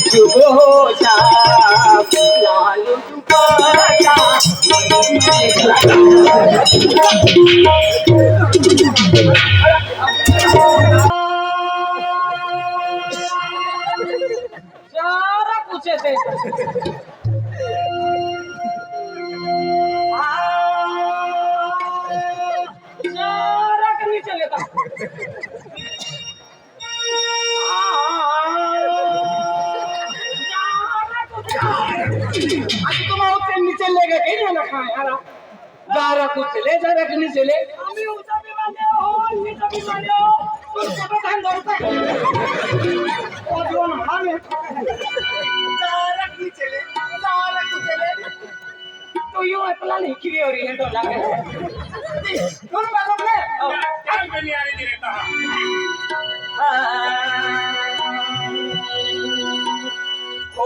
शुभ हो श्याम लालू दुपट्टा सारा कुछ है सारा के नीचे लेता तुम नीचे ले गए कहीं ना रखा है यार जरा कुछ ले जरा के नीचे ले अभी ऊंचा भी माने हो नीचे भी माने हो तुम फोटो टाइम दौड़ता है और जो ना हमें जरा नीचे ले जरा कुछ ले तो यूं अकेला नहीं खिरी हो रही है तो लगे तुम बालों में क्या बनी आ रही रहता ओ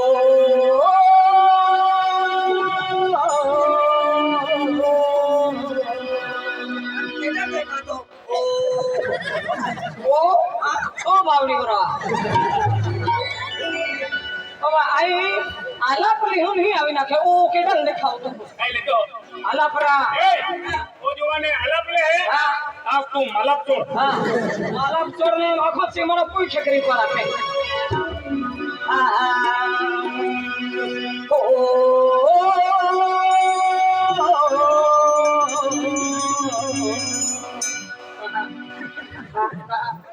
बावली करा बाबा आई आलाप लिहून ही आवी नाखे ओ केडल देखाओ तुम काय लेतो आलापरा ए ओ जवाने आलापले है हां आप तू मलाप चोर हां आलाप चोरने आखो से मला कोई छकरी पड़ा पे ओ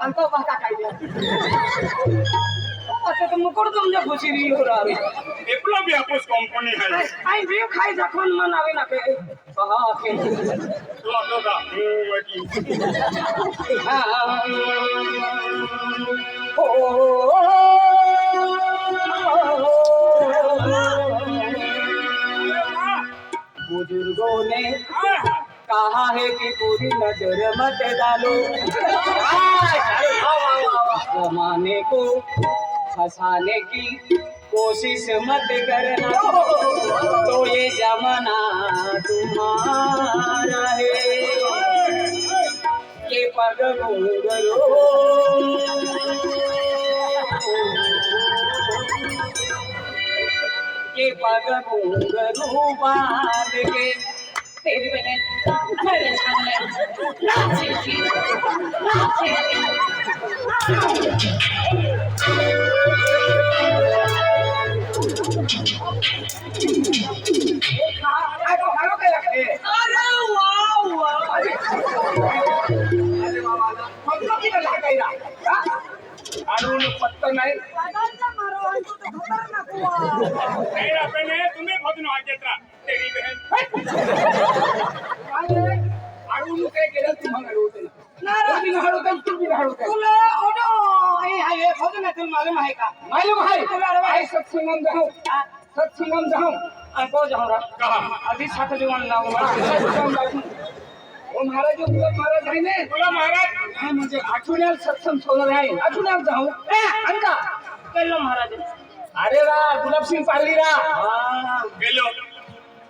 अंतो बाका काय दे आता तो मुकुट तुमने खुशी रही हो रहा है एकलो भी आपस कंपनी है आई भी खाई जाखोन मन आवे ना के हां के तो आपलो का वकी ओ बुजुर्गों ने कहा है कि पूरी नजर मत डालो जमाने को फंसाने की कोशिश मत करना तो ये जमाना तुम्हारा है ये पग घुंघरू ये पग घुंघरू बांध के तेरी बहन मेरे सामने नाचे थी पत्ता नाही मेरा बहन है तुम्हें भजन आज्ञा तेरी बहन आडू काय केलं तुम्हाला हळवते ना हळवते तुम्ही हळवते तुला ओडो हे भजन तुला मालूम आहे का मालूम आहे तुला आहे सत्संगम जाऊ सत्संगम जाऊ को जाऊ रा कहा आधी साथ जीवन लावू ओ महाराज महाराज आहे ने बोला महाराज हा म्हणजे आठवण्याला सत्संग सोडणार आहे आठवण्याला जाऊ अंका केलो महाराज अरे रा गुलाब सिंग पारली रा गेलो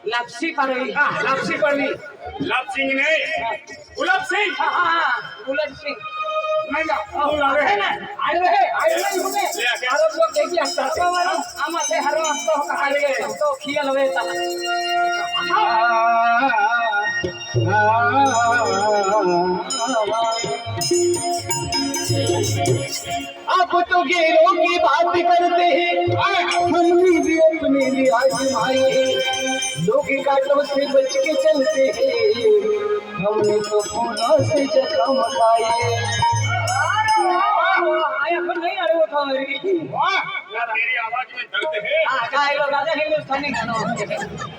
लापसी पारली लापसी पारली लाभ सिंह ने गुलाब सिंह गुलाब सिंग नाही का अरे ना अरे इकडे यार लोक देखी असतात आम्हा ते हरव असतो का अरे तो खियल वेता आप तो गेरों की बात करते हैं हम भी अपने लिए आजमाए लोग कांटों से बच के चलते हैं हमने तो फूलों से जख्म खाए नहीं अरे वो था मेरी तेरी आवाज में दर्द है गाय लोग राजा हिंदुस्तानी गाना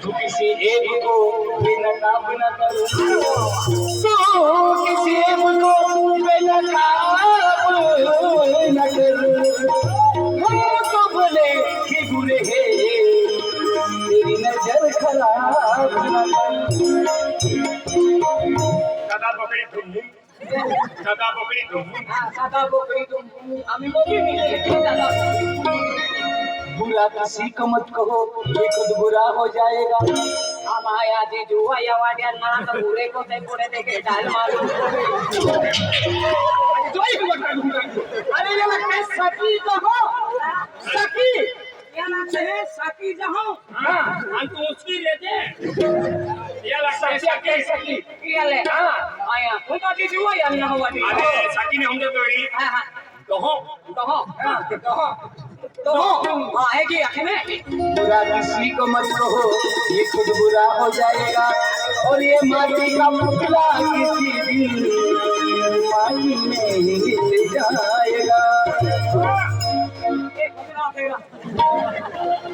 तो किसी एक को बेनकाब न करो तो किसी एक को बेनकाब न करो हम तो बोले कि बुरे हैं तेरी नजर खराब न सदा पकड़ी तुम सदा पकड़ी तुम सादा बोकरी तुम आम्ही मोठी मिले दादा बुरा किसी को मत कहो ये खुद बुरा हो जाएगा हमाया जी जुआ या वाडिया ना तो बुरे को ते पुरे देखे डाल मारो अरे ये लगता है सखी तो हो सखी क्या लगते हैं साकी जहां हाँ हम तो उसकी लेते ये लगता है सकी सकी सकी क्या ले हाँ आया वो तो चीज हुआ यार ना हुआ नहीं अरे सकी ने हमने तो ये हाँ हाँ कहो तो हाँ है कि आखिर में बुरा किसी को मत कहो, ये खुद बुरा हो जाएगा, और ये माटी का पुतला किसी दिन माटी में ही मिल जाएगा।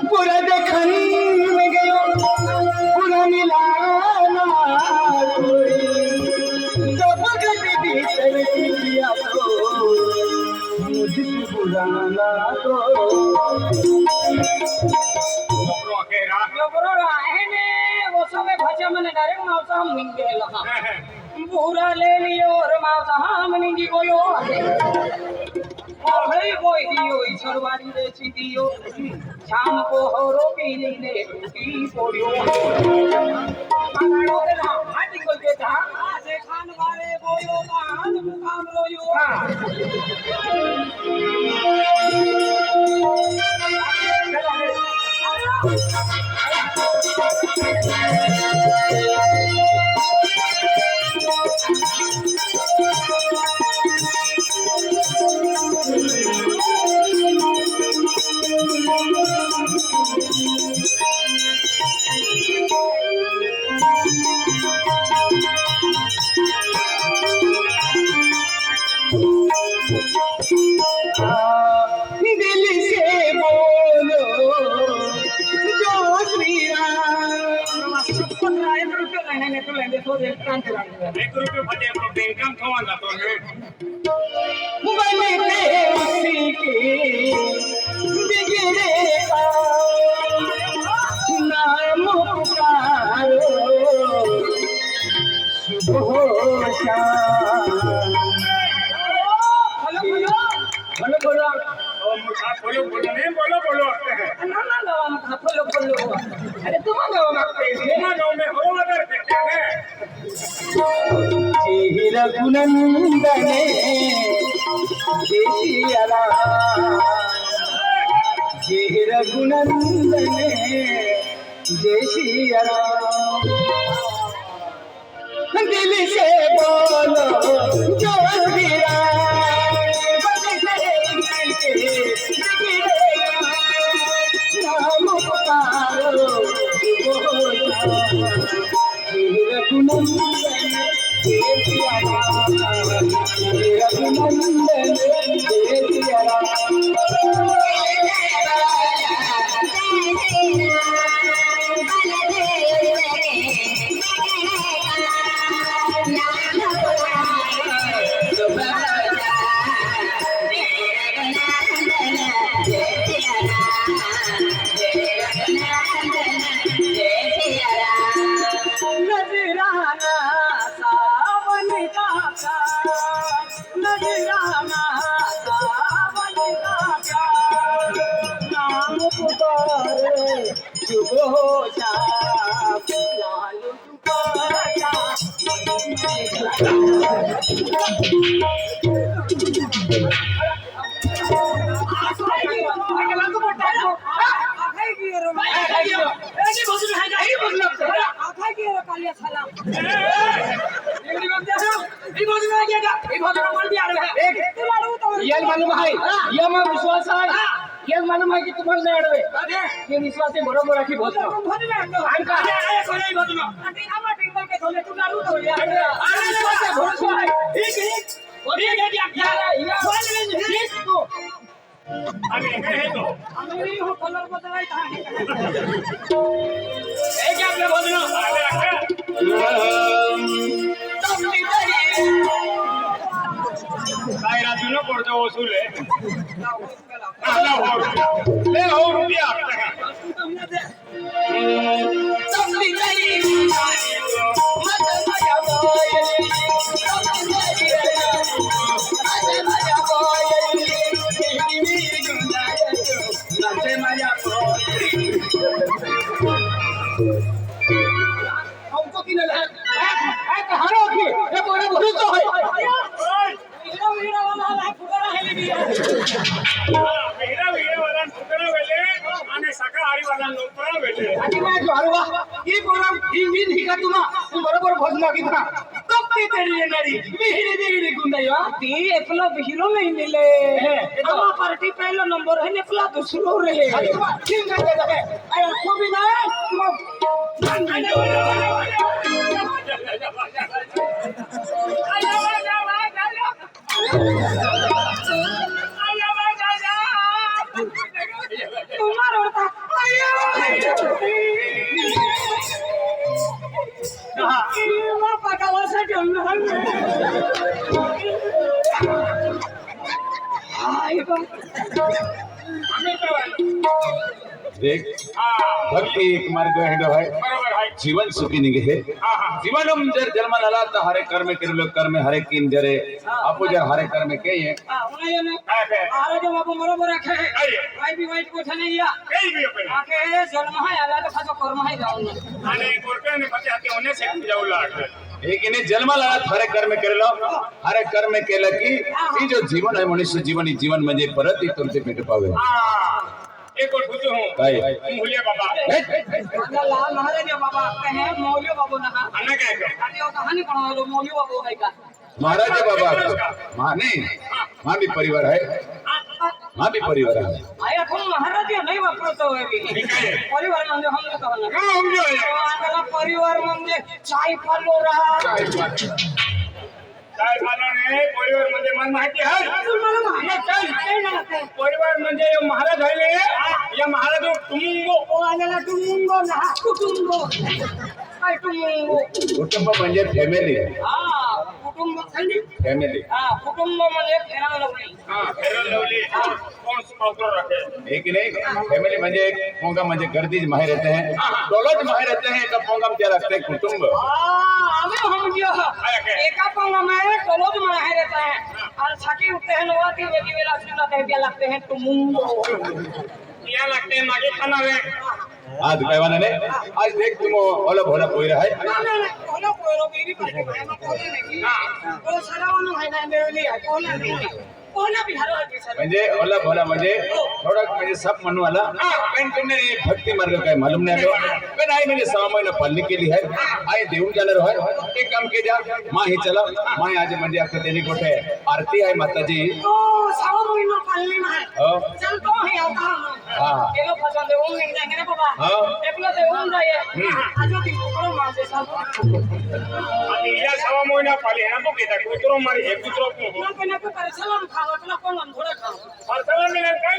बुरा देखन में गयो, बुरा मिलाना कोई, जो भगत भीतर किया तो मुझसे बुरा ना तो। लोगों के रात यो बरो है ने वो सब भजा मैंने डायरेक्ट माउसा हम निंग गए लहा पूरा ले लियो और माउसा हम निंगी गोयो और भाई कोई दियो ईश्वर वाली रे दियो शाम को होरो पीली ने टूटी पोड़ियो मानो रे ना हाथी को के था से खान वाले गोयो मान मुकाम रोयो दिल से बोलो जो श्री राम। रहने तो लेंगे तो देखते हैं 1 रुपये भजे तो बेंकम थवा जातो ने बनते उसी के बिगड़े का नाम पुकारो, सुबह शाम। बोलो बोलो और मुखा बोलो नहीं बोलो आते हैं ना ना ना बोलो बोलो अरे तुम गाओ ना मेरा गांव में हो अगर देखते हैं जय रघुनंदन जय राम, जय रघुनंदन जय राम। दिल से बोलो जो भी राम, नाम पुकारो रघुनंदन जय राम, रघुनंदन जय राम। नजराना सावन का नजराना सावन का नाम पुकारे सुबह शाम लालू पुकारा ये मालूम है, ये मैं विश्वास है, ये मालूम है कि तुम्हारे नहीं अड़वे, ये विश्वास है बरोबर रखी बहुत अभी है तो क्या अपने भोजनो कायरा जुनो पड़ जाओ वसूल है ले हो रुपया आते हैं हमको की लगा है कहां की ये बोले भरोसा है मेरा वीडियो वाला फुकरा वेले तुम्हा बरोबर भजला की था कब ते तेरी येणारी बिहिरी गुंडाई वा ती एकला बिहिरो नाही मिले आमा पार्टी पहला नंबर है एकला दूसरो रहे ठीक है अरे को भी ना तुम्हारा होता देख भक्ती एक मार्ग है बरोबर आहे जीवन सुखी निघे जीवनम जर जन्माला आला तर हरे कर्म केलेलो कर्म हरे किन जरे आपो जर हरे कर्म के ये बाबू बरोबर आहे काय बी वाईट गोष्ट नाही या काही बी आपण आके जन्म आहे आला तर खातो कर्म आहे जाऊन आणि कोर्टाने पती हाती होण्यासाठी जाऊ लागलं एक इन्हें जन्माला आला तर हरे कर्म केलेलो हरे कर्म केलं की ही जो जीवन आहे मनुष्य जीवन ही जीवन म्हणजे परत ही तुमचे पेट पावे एक और पूछू हूँ काय मुले बाबा लाल महाराज बाबा कहे मौल्य बाबू ना अन्ना काय काय आणि कहाणी कोणाला मौल्य बाबू काय का महाराज बाबा माँ नहीं माँ भी परिवार है माँ भी परिवार है आया तुम महाराज नाही वापरतो परिवार म्हणजे हम लोग कहना परिवार म्हणजे चाय पालो रहा काय झालं परिवार म्हणजे मन माहिती आहे तुम्हाला माहिती परिवार म्हणजे महाराज आहे या महाराज तुंग आलेला टुंगो ना कुटुंबो काय टुंगो कुटुंब म्हणजे फॅमिली हा कुटुंब खाली फॅमिली कुटुंब म्हणजे फेरायला लागली फेरल लवली कोण स्पॉन्सर रखे एक नहीं फैमिली म्हणजे एक पोंगा म्हणजे गर्दी माहे रहते हैं दौलत माहे रहते हैं का पोंगा में क्या रखते हैं कुटुंब आम्ही हम एका पंगा में टोलोज में है रहता है और छाती उठते हैं लोग के वेगी वेला सुना क्या लगते हैं टुमुंगो या लगते हैं मागे खाना में आज कहवाना ने आज देख तुम ओला भोला कोई रहा है ओला कोरो बीवी पर भाई में कोले नहीं तो सारा वाला है ना देवली है कोला नहीं कोला बिहार वाली सर म्हणजे ओला भोला म्हणजे थोड़ा म्हणजे सब मनु वाला पण तुमने भक्ति मार्ग काय मालूम नहीं आलो पण आई मैंने सवा महीना पढ़ने के लिए है आई देऊन जाणार है एक काम के जा माँ ही चला माँ आज म्हणजे आपके देनी कोठे आरती है माता जी तो सवा महीना पहले में चल तो है आता हाँ ये लोग पसंद है वो नहीं जाएंगे ना बाबा एक लोग से उन जाए आज जो दिन को मां से सब आणि या सवा महिना पाले ना तो केता कुत्रो मारी हे कुत्रो को ना कोना को परसलम खावा तो कोण थोड़ा खाओ परसवा मिलन काय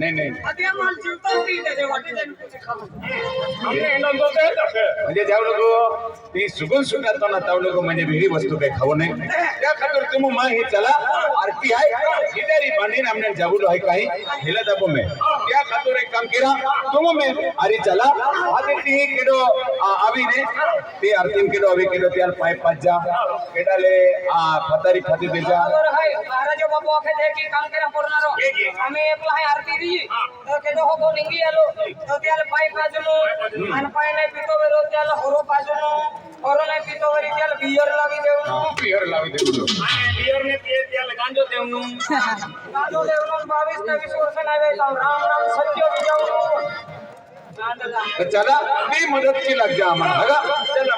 नहीं नहीं अरे माल जीवतो ती त्याचे वाटे जाऊन कुछ खाओ हमने एंडन तो ते तसे म्हणजे ज्या लोक ती सुगुन सुटत ना त्या लोक म्हणजे विहिरी वस्तू काही खाऊ नये त्या खातर तुम माँ ही चला आरती आहे इधर ही बांधीन हमने जाबुलो है काही हिला दबो में क्या खातर एक काम केरा तुम में आरी चला आदि ती केडो आवी ने ती आरती केडो आवी केडो त्याल पाय पाजा केडाले फतारी फती देजा और है महाराज बाबू आके देखी काम केरा पुरनारो हमें एकला है आरती दी तो केडो हो निंगी आलो तो त्याल पाय पाजनो अन पाय नाही पितो वेरो त्याल होरो पाजनो होरो नाही पितो वेरी त्याल बियर लावी देवनो पियर लावी देतो आणि बियर ने पिए त्याला गांजो देवनु गांजो देवनो 22-23 वर्ष नाही राम नाम सत्य विजावनो तर चला ती मदत की लग जा आम्हाला बघा चला